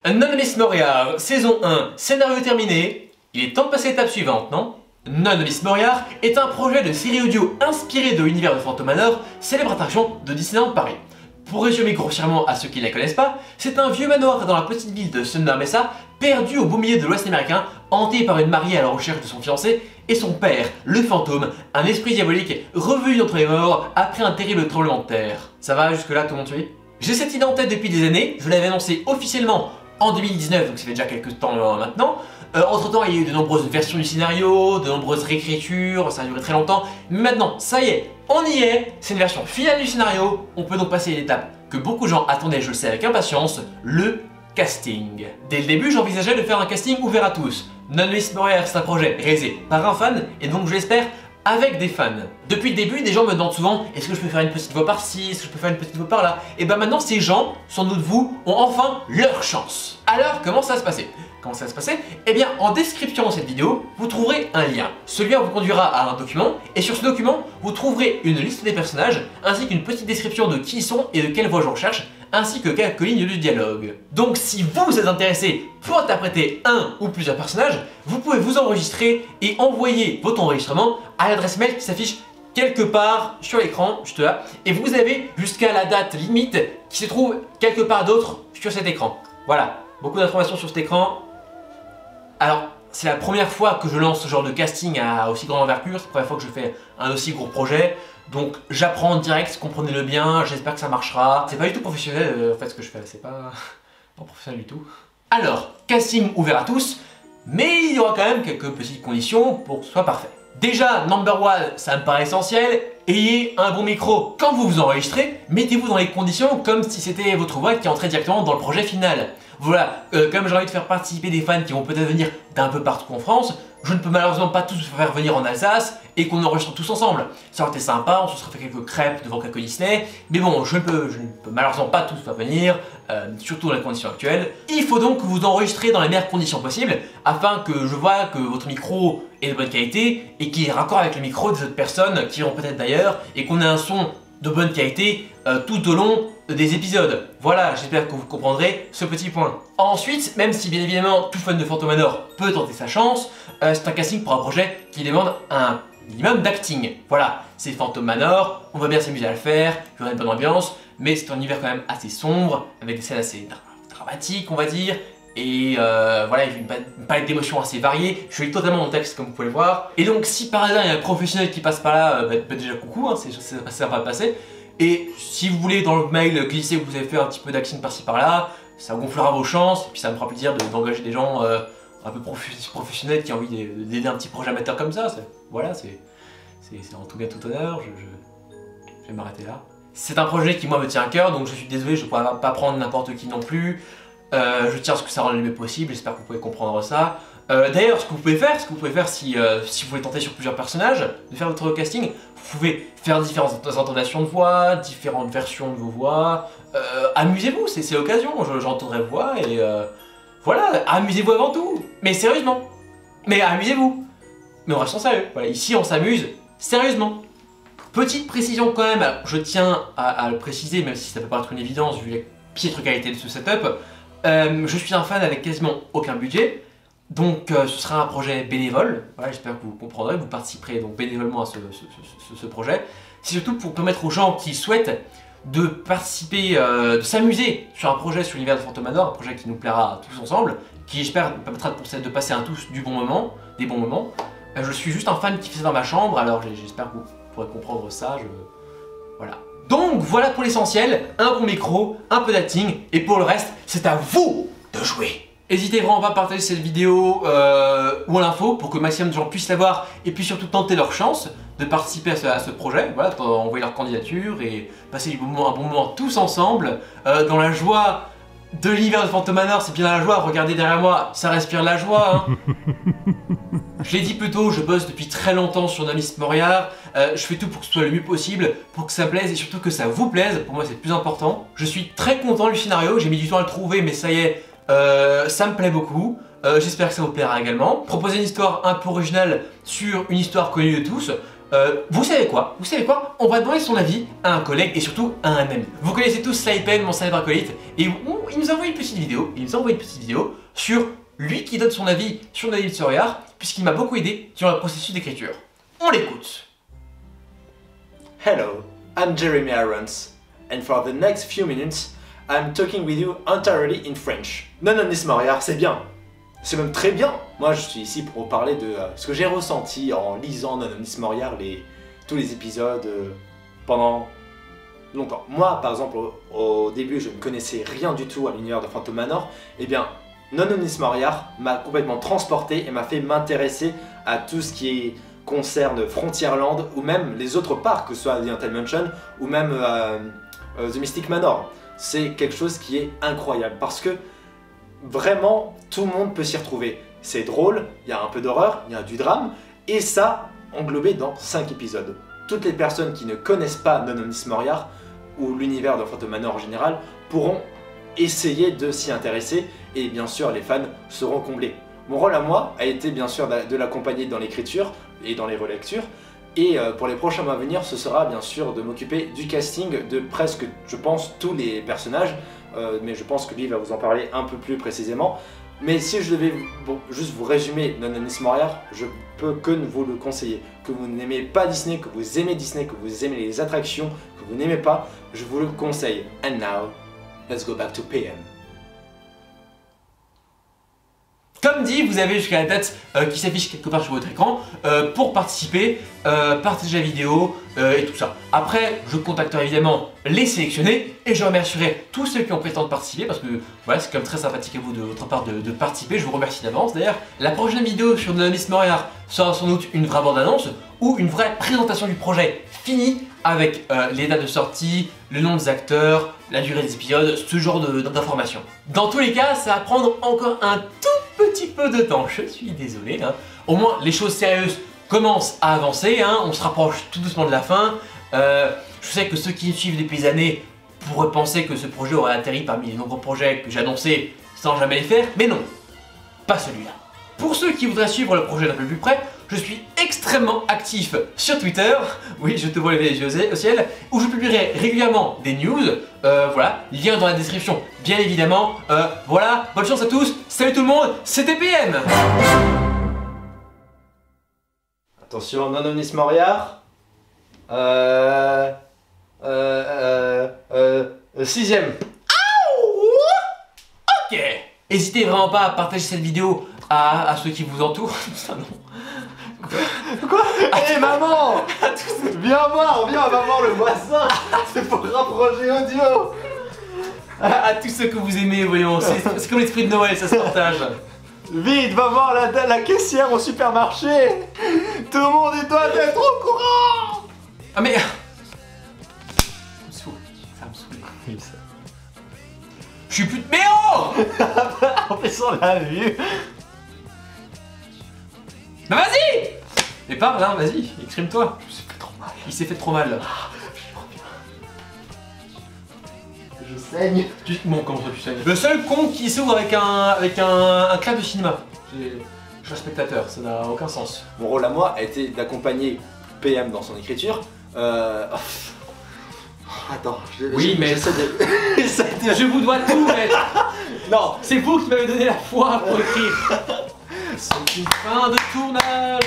Anonymous Moriarty, saison 1, scénario terminé. Il est temps de passer à l'étape suivante, non? Anonymous Moriarty est un projet de série audio inspiré de l'univers de Phantom Manor, célèbre attraction de Disneyland Paris. Pour résumer grossièrement à ceux qui ne la connaissent pas, c'est un vieux manoir dans la petite ville de Thunder Mesa, perdu au beau milieu de l'Ouest américain, hanté par une mariée à la recherche de son fiancé, et son père, le fantôme, un esprit diabolique revenu d'entre les morts après un terrible tremblement de terre. Ça va jusque là, tout le monde suit? J'ai cette idée en tête depuis des années, je l'avais annoncé officiellement en 2019, donc ça fait déjà quelques temps maintenant. Entre temps, il y a eu de nombreuses versions du scénario, de nombreuses réécritures, ça a duré très longtemps. Mais maintenant, ça y est, on y est, c'est une version finale du scénario. On peut donc passer à l'étape que beaucoup de gens attendaient, je le sais avec impatience, le casting. Dès le début, j'envisageais de faire un casting ouvert à tous. Anonymous Moriarty, c'est un projet réalisé par un fan, et donc je l'espère, avec des fans. Depuis le début, des gens me demandent souvent est-ce que je peux faire une petite voix par-ci, est-ce que je peux faire une petite voix par-là. Et ben maintenant, ces gens, sans doute vous, ont enfin leur chance. Alors, comment ça va se passer? Comment ça va se passer? Eh bien, en description de cette vidéo, vous trouverez un lien. Ce lien vous conduira à un document, et sur ce document, vous trouverez une liste des personnages, ainsi qu'une petite description de qui ils sont et de quelle voix je recherche, ainsi que quelques lignes de dialogue. Donc si vous êtes intéressé pour interpréter un ou plusieurs personnages, vous pouvez vous enregistrer et envoyer votre enregistrement à l'adresse mail qui s'affiche quelque part sur l'écran, juste là, et vous avez jusqu'à la date limite qui se trouve quelque part d'autre sur cet écran. Voilà, beaucoup d'informations sur cet écran. Alors, c'est la première fois que je lance ce genre de casting à aussi grande envergure, c'est la première fois que je fais un aussi gros projet, donc j'apprends en direct, comprenez-le bien, j'espère que ça marchera. C'est pas du tout professionnel en fait ce que je fais, c'est pas professionnel du tout. Alors, casting ouvert à tous, mais il y aura quand même quelques petites conditions pour que ce soit parfait. Déjà, number one, ça me paraît essentiel, ayez un bon micro. Quand vous vous enregistrez, mettez-vous dans les conditions comme si c'était votre voix qui entrait directement dans le projet final. Voilà, comme j'ai envie de faire participer des fans qui vont peut-être venir d'un peu partout en France, je ne peux malheureusement pas tous faire venir en Alsace et qu'on enregistre tous ensemble. Ça aurait été sympa, on se serait fait quelques crêpes devant quelques Disney, mais bon, je ne peux malheureusement pas tous faire venir, surtout dans les conditions actuelles. Il faut donc que vous enregistrez dans les meilleures conditions possibles, afin que je vois que votre micro est de bonne qualité et qu'il est raccord avec le micro des autres personnes qui iront peut-être d'ailleurs, et qu'on ait un son de bonne qualité tout au long des épisodes. Voilà, j'espère que vous comprendrez ce petit point. Ensuite, même si bien évidemment tout fan de Phantom Manor peut tenter sa chance, c'est un casting pour un projet qui demande un minimum d'acting. Voilà, c'est Phantom Manor, on va bien s'amuser à le faire, il y aura une bonne ambiance, mais c'est un univers quand même assez sombre, avec des scènes assez dramatiques on va dire, et voilà, il y a une palette d'émotions assez variée. Je lis totalement mon texte comme vous pouvez le voir. Et donc si par hasard il y a un professionnel qui passe par là, déjà coucou, hein, c'est sympa de passer. Et si vous voulez dans le mail glisser que vous avez fait un petit peu d'acting par-ci par-là, ça gonflera vos chances, et puis ça me fera plaisir d'engager des gens un peu professionnels qui ont envie d'aider un petit projet amateur comme ça. Voilà, c'est en tout bien tout honneur, je vais m'arrêter là. C'est un projet qui moi me tient à cœur, donc je suis désolé, je ne pourrais pas prendre n'importe qui non plus. Je tiens à ce que ça rende le mieux possible, j'espère que vous pouvez comprendre ça. D'ailleurs, ce que vous pouvez faire si vous voulez tenter sur plusieurs personnages, de faire votre casting, vous pouvez faire différentes intonations de voix, différentes versions de vos voix. Amusez-vous, c'est l'occasion, j'entendrai vos voix et voilà, amusez-vous avant tout. Mais sérieusement, mais amusez-vous. Mais on reste en sérieux, voilà, ici on s'amuse sérieusement. Petite précision quand même, je tiens à le préciser, même si ça peut paraître une évidence vu la piètre qualité de ce setup. Je suis un fan avec quasiment aucun budget, donc ce sera un projet bénévole. Voilà, j'espère que vous comprendrez, vous participerez donc bénévolement à ce projet. C'est surtout pour permettre aux gens qui souhaitent de participer, de s'amuser sur un projet sur l'univers de Phantom Manor, un projet qui nous plaira à tous ensemble, qui j'espère permettra de passer à tous des bons moments. Je suis juste un fan qui fait ça dans ma chambre, alors j'espère que vous pourrez comprendre ça, voilà. Donc voilà pour l'essentiel, un bon micro, un peu d'acting, et pour le reste, c'est à vous de jouer. N'hésitez vraiment pas à partager cette vidéo ou à l'info pour que le maximum de gens puissent la voir et puis surtout tenter leur chance de participer à ce projet, voilà, envoyer leur candidature et passer un bon moment tous ensemble, dans la joie de l'univers de Phantom Manor. C'est bien la joie, regardez derrière moi, ça respire la joie, hein. Je l'ai dit plus tôt, je bosse depuis très longtemps sur Anonymous Moriarty, je fais tout pour que ce soit le mieux possible, pour que ça plaise et surtout que ça vous plaise, pour moi c'est le plus important. Je suis très content du scénario, j'ai mis du temps à le trouver mais ça y est, ça me plaît beaucoup, j'espère que ça vous plaira également. Proposer une histoire un peu originale sur une histoire connue de tous, vous savez quoi? On va demander son avis à un collègue et surtout à un ami. Vous connaissez tous Saipen, mon célèbre acolyte, et il nous a envoyé une petite vidéo, sur lui qui donne son avis sur No Limit Warrior, puisqu'il m'a beaucoup aidé durant le processus d'écriture. On l'écoute. Hello, I'm Jeremy Irons, and for the next few minutes, I'm talking with you entirely in French. No Limit Warrior, c'est bien. C'est même très bien. Moi, je suis ici pour parler de ce que j'ai ressenti en lisant No Limit Warrior, tous les épisodes pendant longtemps. Moi, par exemple, au début, je ne connaissais rien du tout à l'univers de Phantom Manor. Eh bien, No Limit Warrior m'a complètement transporté et m'a fait m'intéresser à tout ce qui concerne Frontierland ou même les autres parcs, que ce soit The Haunted Mansion ou même The Mystic Manor. C'est quelque chose qui est incroyable parce que vraiment tout le monde peut s'y retrouver. C'est drôle, il y a un peu d'horreur, il y a du drame et ça englobé dans 5 épisodes. Toutes les personnes qui ne connaissent pas No Limit Warrior ou l'univers de Phantom Manor en général pourront essayer de s'y intéresser et bien sûr les fans seront comblés. Mon rôle à moi a été bien sûr de l'accompagner dans l'écriture et dans les relectures et pour les prochains mois à venir ce sera bien sûr de m'occuper du casting de presque je pense tous les personnages mais je pense que lui va vous en parler un peu plus précisément. Mais si je devais juste vous résumer No Limit Warrior, je peux que vous le conseiller. Que vous n'aimez pas Disney, que vous aimez Disney, que vous aimez les attractions, que vous n'aimez pas, je vous le conseille. And now, let's go back to PM. Comme dit, vous avez jusqu'à la date qui s'affiche quelque part sur votre écran pour participer, partager la vidéo et tout ça. Après, je contacterai évidemment les sélectionnés et je remercierai tous ceux qui ont prétendu participer parce que voilà, c'est quand même très sympathique à vous de votre part de participer. Je vous remercie d'avance. D'ailleurs, la prochaine vidéo sur No Limit Warrior sera sans doute une vraie bande-annonce ou une vraie présentation du projet fini avec les dates de sortie, le nom des acteurs, la durée des épisodes, ce genre d'informations. Dans tous les cas, ça va prendre encore un tout petit peu de temps, je suis désolé. Au moins, les choses sérieuses commencent à avancer, on se rapproche tout doucement de la fin. Je sais que ceux qui me suivent depuis des années pourraient penser que ce projet aurait atterri parmi les nombreux projets que j'ai annoncés sans jamais les faire, mais non, pas celui-là. Pour ceux qui voudraient suivre le projet d'un peu plus près, je suis extrêmement actif sur Twitter, oui je te vois lever les yeux au ciel, où je publierai régulièrement des news, voilà, lien dans la description bien évidemment, voilà, bonne chance à tous, salut tout le monde, c'était PM. Attention, No Limit Warrior, 6ème. Ok. N'hésitez vraiment pas à partager cette vidéo à ceux qui vous entourent. Ça non. Quoi? Hé maman! Viens voir, on va voir le voisin! C'est pour rapprocher audio! À tous ceux que vous aimez, voyons, c'est comme l'esprit de Noël, ça se partage. Vite, va voir la caissière au supermarché! Tout le monde doit être au courant! Ah mais... Ça me saoule. Je suis plus de... Mais oh! En plus on l'a vu! Bah vas-y! Et parle là, vas-y, exprime-toi. Il s'est fait trop mal. Il s'est fait trop mal. Je saigne. Bon, comment ça tu saignes? Le seul con qui s'ouvre avec un clap de cinéma. Je suis un spectateur, ça n'a aucun sens. Mon rôle à moi a été d'accompagner PM dans son écriture. Attends, oui, mais je vous dois tout, maître. Non, c'est vous qui m'avez donné la foi pour écrire. C'est une fin de tournage.